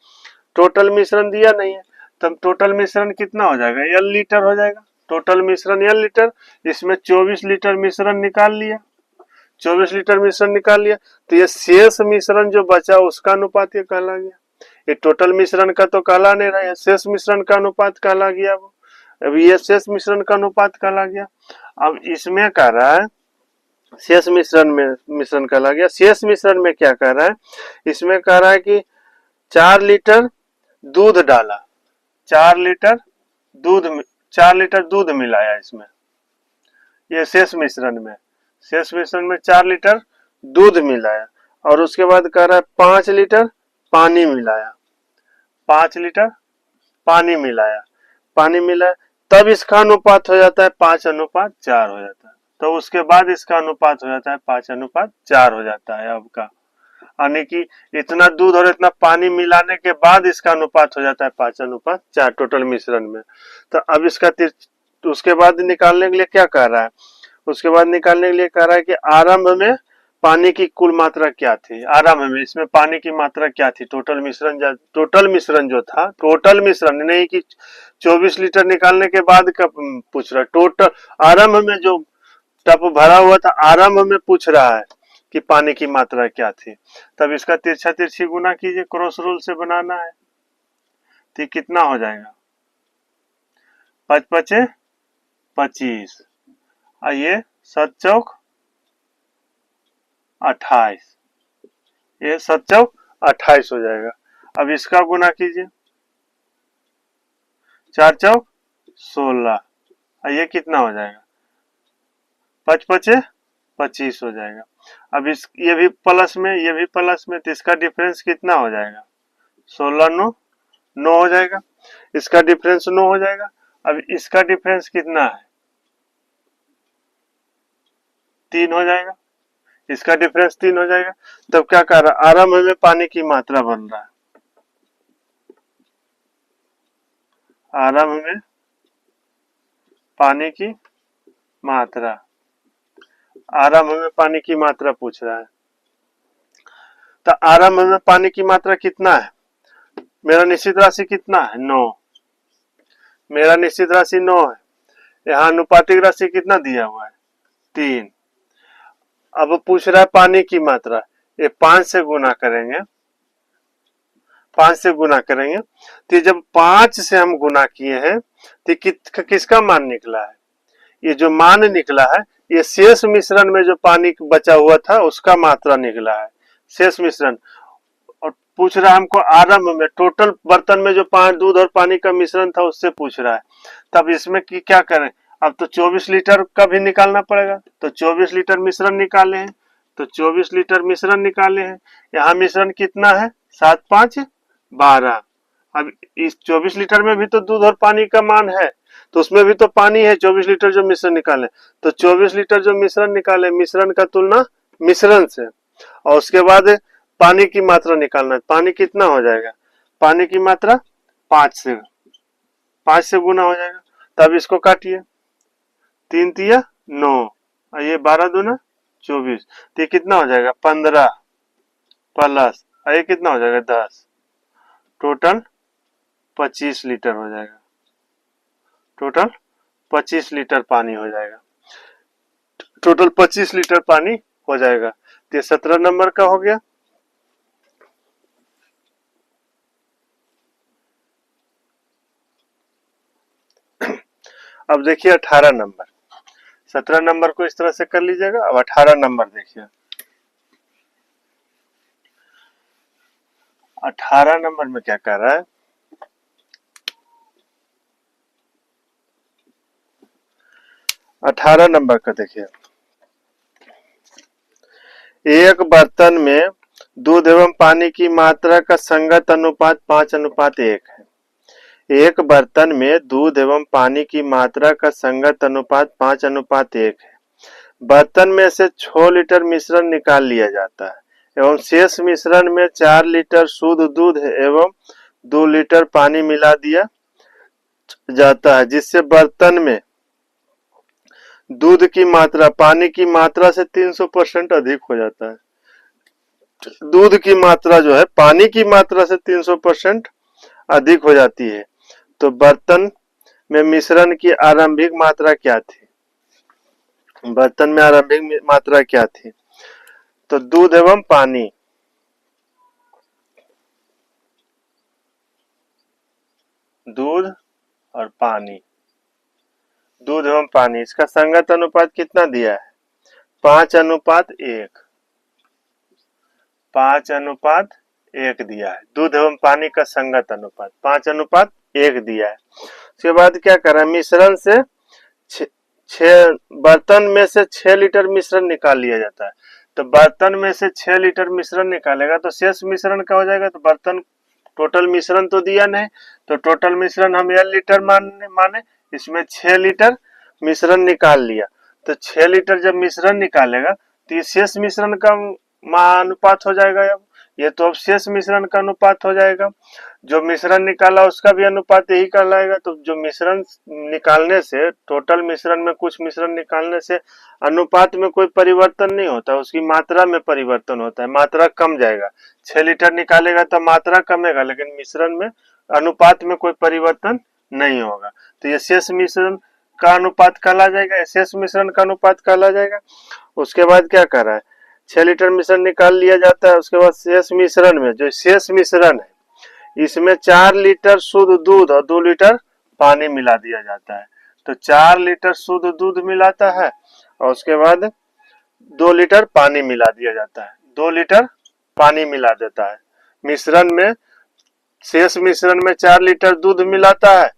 टोटल मिश्रण दिया नहीं है, तब टोटल मिश्रण कितना हो जाएगा, L लीटर हो जाएगा, टोटल मिश्रण L लीटर, इसमें 24 लीटर मिश्रण निकाल लिया, 24 लीटर मिश्रण निकाल लिया, तो ये शेष मिश्रण जो बचा उसका अनुपात ये कहला गया। ये टोटल मिश्रण का तो कहला नहीं रहा है, शेष मिश्रण का अनुपात कहला गया वो। अब ये शेष मिश्रण का अनुपात कहला गया। अब इसमें कह रहा है शेष मिश्रण में मिश्रण कहला गया। शेष मिश्रण में क्या कह रहा है, इसमें कह रहा है कि 4 लीटर दूध डाला, 4 लीटर दूध मिलाया इसमें, ये शेष मिश्रण में, शेष मिश्रण में 4 लीटर दूध मिलाया, और उसके बाद कह रहा है 5 लीटर पानी मिलाया, 5 लीटर पानी मिलाया, तब इसका अनुपात हो जाता है 5:4 हो जाता है। तो उसके बाद इसका अनुपात हो जाता है 5:4 हो जाता है अब का, यानी कि इतना दूध और इतना पानी मिलाने के बाद इसका अनुपात हो जाता है 5:4 टोटल मिश्रण में। तो अब इसका उसके बाद निकालने के लिए क्या कह रहा है, उसके बाद निकालने के लिए कह रहा है कि आरंभ में पानी की कुल मात्रा क्या थी, आरंभ में इसमें पानी की मात्रा क्या थी, टोटल मिश्रण जो था, टोटल मिश्रण नहीं कि 24 लीटर निकालने के बाद का पूछ रहा है, टोटल आरंभ में जो टब भरा हुआ था आरंभ में पूछ रहा है कि पानी की मात्रा क्या थी। तब इसका तिरछा तिरछी गुना कीजिए, क्रॉस रूल से बनाना है, तो कितना हो जाएगा, 5 पचे 25, ये 7 चौक 28, ये 7 चौक 28 हो जाएगा। अब इसका गुना कीजिए, 4 चौक 16, ये कितना हो जाएगा, 5 पचे 25 हो जाएगा। अब इस ये भी प्लस में, ये भी प्लस में, तो इसका डिफरेंस कितना हो जाएगा, 16 9 हो जाएगा, इसका डिफरेंस 9 हो जाएगा। अब इसका डिफरेंस कितना है, 3 हो जाएगा, इसका डिफरेंस 3 हो जाएगा। तब क्या कर रहा है, आरंभ में पानी की मात्रा बन रहा है, आरंभ में पानी की मात्रा, आरंभ में पानी की मात्रा पूछ रहा है। तो आरंभ में पानी की मात्रा कितना है, मेरा निश्चित राशि कितना है, 9, मेरा निश्चित राशि 9 है, यहाँ अनुपातिक राशि कितना दिया हुआ है, 3। अब पूछ रहा है पानी की मात्रा, ये 5 से गुना करेंगे, 5 से गुना करेंगे, तो जब 5 से हम गुना किए हैं तो किसका मान निकला है, ये जो मान निकला है ये शेष मिश्रण में जो पानी बचा हुआ था उसका मात्रा निकला है, शेष मिश्रण, और पूछ रहा है हमको आरंभ में टोटल बर्तन में जो दूध और पानी का मिश्रण था उससे पूछ रहा है। तब इसमें की क्या करें, अब तो 24 लीटर का भी निकालना पड़ेगा, तो 24 लीटर मिश्रण निकाले हैं, तो 24 लीटर मिश्रण निकाले हैं। यहाँ मिश्रण कितना है, 7 5 12। अब इस 24 लीटर में भी तो दूध और पानी का मान है, तो उसमें भी तो पानी है। 24 लीटर जो मिश्रण निकाले, तो 24 लीटर जो मिश्रण निकाले, मिश्रण का तुलना मिश्रण से, और उसके बाद पानी की मात्रा निकालना है। पानी कितना हो जाएगा, पानी की मात्रा 5 से गुना हो जाएगा। तब इसको काटिए, 3 तिया 9 और ये 12 दूना 24, तो ये कितना हो जाएगा 15 प्लस, और ये कितना हो जाएगा 10, टोटल 25 लीटर हो जाएगा। टोटल 25 लीटर पानी हो जाएगा। टोटल 25 लीटर पानी हो जाएगा। तो ये 17 नंबर का हो गया। अब देखिए 18 नंबर, 17 नंबर को इस तरह से कर लीजिएगा। अब 18 नंबर देखिए, 18 नंबर में क्या कर रहा है, 18 नंबर का देखिए, एक बर्तन में दूध एवं पानी की मात्रा का संगत अनुपात 5:1 है। एक बर्तन में दूध एवं पानी की मात्रा का संगत अनुपात 5:1 है। बर्तन में से 6 लीटर मिश्रण निकाल लिया जाता है एवं शेष मिश्रण में 4 लीटर शुद्ध दूध एवं 2 लीटर पानी मिला दिया जाता है, जिससे बर्तन में दूध की मात्रा पानी की मात्रा से 300% अधिक हो जाता है। दूध की मात्रा जो है पानी की मात्रा से 300% अधिक हो जाती है। तो बर्तन में मिश्रण की आरंभिक मात्रा क्या थी, बर्तन में आरंभिक मात्रा क्या थी, तो दूध एवं पानी, दूध और पानी, दूध एवं पानी, इसका संगत अनुपात कितना दिया है, 5:1, 5:1 दिया है। दूध एवं पानी का संगत अनुपात 5:1 दिया है। उसके बाद क्या करा, मिश्रण से 6 बर्तन में से 6 लीटर मिश्रण निकाल लिया जाता है। तो बर्तन में से 6 लीटर मिश्रण निकालेगा तो शेष मिश्रण क्या हो जाएगा, तो बर्तन टोटल मिश्रण तो दिया नहीं, तो टोटल मिश्रण हम L लीटर माने, इसमें 6 लीटर मिश्रण निकाल लिया। तो 6 लीटर जब मिश्रण निकालेगा तो ये शेष मिश्रण का अनुपात हो जाएगा। अब ये तो अब शेष मिश्रण का अनुपात हो जाएगा। जो मिश्रण निकाला उसका भी अनुपात यही कहलाएगा। तो जो मिश्रण निकालने से, टोटल मिश्रण में कुछ मिश्रण निकालने से अनुपात में कोई परिवर्तन नहीं होता, उसकी मात्रा में परिवर्तन होता है, मात्रा कम जाएगा। 6 लीटर निकालेगा तो मात्रा कमेगा, लेकिन मिश्रण में अनुपात में कोई परिवर्तन नहीं होगा। तो ये शेष मिश्रण का अनुपात कहला जाएगा, शेष मिश्रण का अनुपात कहला जाएगा। उसके बाद क्या कर रहा है, 6 लीटर मिश्रण निकाल लिया जाता है। उसके बाद शेष मिश्रण में, जो शेष मिश्रण है इसमें 4 लीटर शुद्ध दूध और 2 लीटर पानी मिला दिया जाता है। तो 4 लीटर शुद्ध दूध मिलाता है और उसके बाद 2 लीटर पानी मिला दिया जाता है, 2 लीटर पानी मिला देता है। मिश्रण में, शेष मिश्रण में 4 लीटर दूध मिलाता है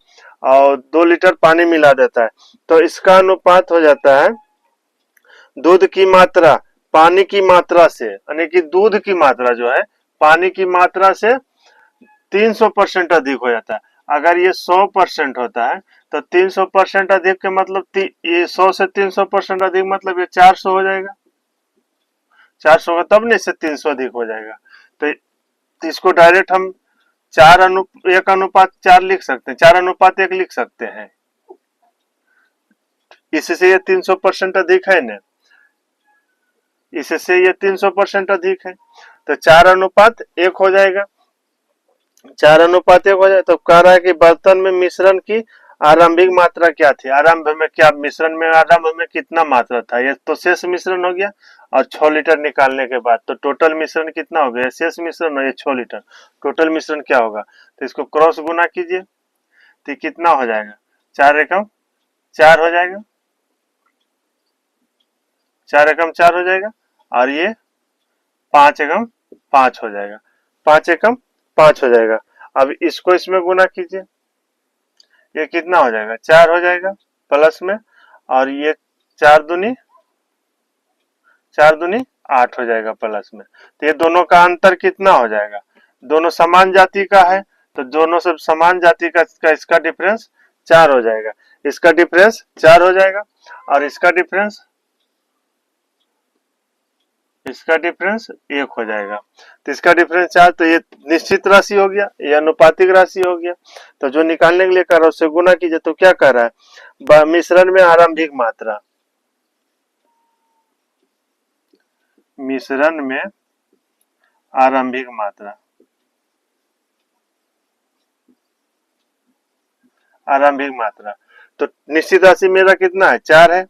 और 2 लीटर पानी मिला देता है। तो इसका अनुपात हो जाता है दूध की मात्रा पानी की मात्रा से, यानी कि दूध की मात्रा जो है पानी की मात्रा से 300% अधिक हो जाता है। अगर ये 100% होता है तो 300% अधिक के मतलब ये 100 से 300% अधिक मतलब ये 400 हो जाएगा। 400 का तब नहीं से 300 अधिक हो जाएगा। तो इसको डायरेक्ट हम 1:4 लिख सकते हैं, 4:1 लिख सकते हैं। इससे ये 300% अधिक है ना, इससे ये 300% अधिक है, तो 4:1 हो जाएगा। 4:1 हो जाए तो कह रहा है कि बर्तन में मिश्रण की आरंभिक मात्रा क्या थी, आरंभ में क्या, मिश्रण में आरंभ में कितना मात्रा था, ये तो शेष मिश्रण हो गया। और 6 लीटर निकालने के बाद तो टोटल मिश्रण कितना हो गया, शेष मिश्रण और ये 6 लीटर, टोटल मिश्रण क्या होगा, तो इसको क्रॉस गुना कीजिए तो कितना हो जाएगा, 4 एकम 4 हो जाएगा, 4 एकम 4 हो जाएगा, और ये 5 एकम 5 हो जाएगा, 5 एकम 5 हो जाएगा। अब इसको इसमें गुना कीजिए, ये कितना हो जाएगा 4 हो जाएगा प्लस में, और ये 4 दूनी 8 हो जाएगा प्लस में। तो ये दोनों का अंतर कितना हो जाएगा, दोनों समान जाति का है तो दोनों सब समान जाति का इसका डिफरेंस 4 हो जाएगा, इसका डिफरेंस 4 हो जाएगा, और इसका डिफरेंस 1 हो जाएगा। तो इसका डिफरेंस 4, तो ये निश्चित राशि हो गया, ये अनुपातिक राशि हो गया। तो जो निकालने के लिए कर रहा है उससे गुना कीजिए। तो क्या कर रहा है, मिश्रण में आरंभिक मात्रा, मिश्रण में आरंभिक मात्रा, आरंभिक मात्रा, तो निश्चित राशि मेरा कितना है 4 है,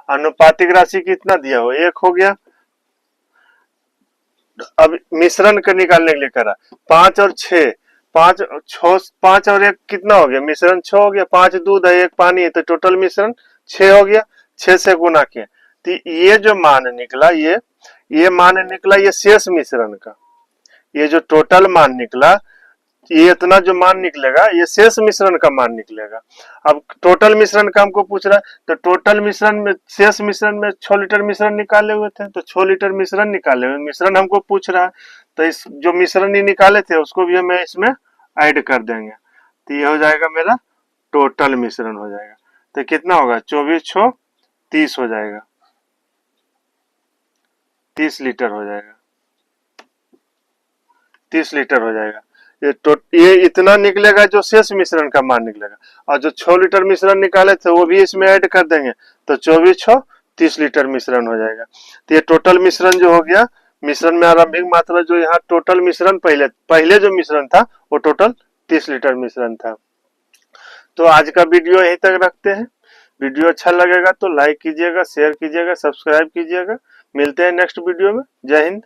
अनुपातिक राशि कितना दिया हो 1 हो गया। अब मिश्रण का निकालने के लिए करा 5 और 6, 5 और 1 कितना हो गया, मिश्रण 6 हो गया, 5 दूध है 1 पानी है, तो टोटल मिश्रण 6 हो गया, 6 से गुना किया। तो ये जो मान निकला, ये मान निकला ये शेष मिश्रण का, ये जो टोटल मान निकला, ये इतना जो मान निकलेगा ये शेष मिश्रण का मान निकलेगा। अब टोटल मिश्रण का हमको पूछ रहा है, तो टोटल मिश्रण में शेष मिश्रण में 6 लीटर मिश्रण निकाले हुए थे, तो 6 लीटर मिश्रण निकाले हुए, मिश्रण हमको पूछ रहा है, तो इस जो मिश्रण ही निकाले थे उसको भी हमें इसमें ऐड कर देंगे। तो ये हो जाएगा मेरा टोटल मिश्रण हो जाएगा। तो कितना होगा 24 6 30 हो जाएगा, 30 लीटर हो जाएगा, 30 लीटर हो जाएगा। ये इतना निकलेगा जो शेष मिश्रण का मान निकलेगा, और जो 6 लीटर मिश्रण निकाले थे वो भी इसमें ऐड कर देंगे, तो 24 6 30 लीटर मिश्रण हो जाएगा। तो ये टोटल मिश्रण जो हो गया, मिश्रण में आरंभिक मात्रा, जो यहाँ टोटल मिश्रण पहले जो मिश्रण था वो टोटल 30 लीटर मिश्रण था। तो आज का वीडियो यहीं तक रखते हैं। वीडियो अच्छा लगेगा तो लाइक कीजिएगा, शेयर कीजिएगा, सब्सक्राइब कीजिएगा। मिलते हैं नेक्स्ट वीडियो में। जय हिंद।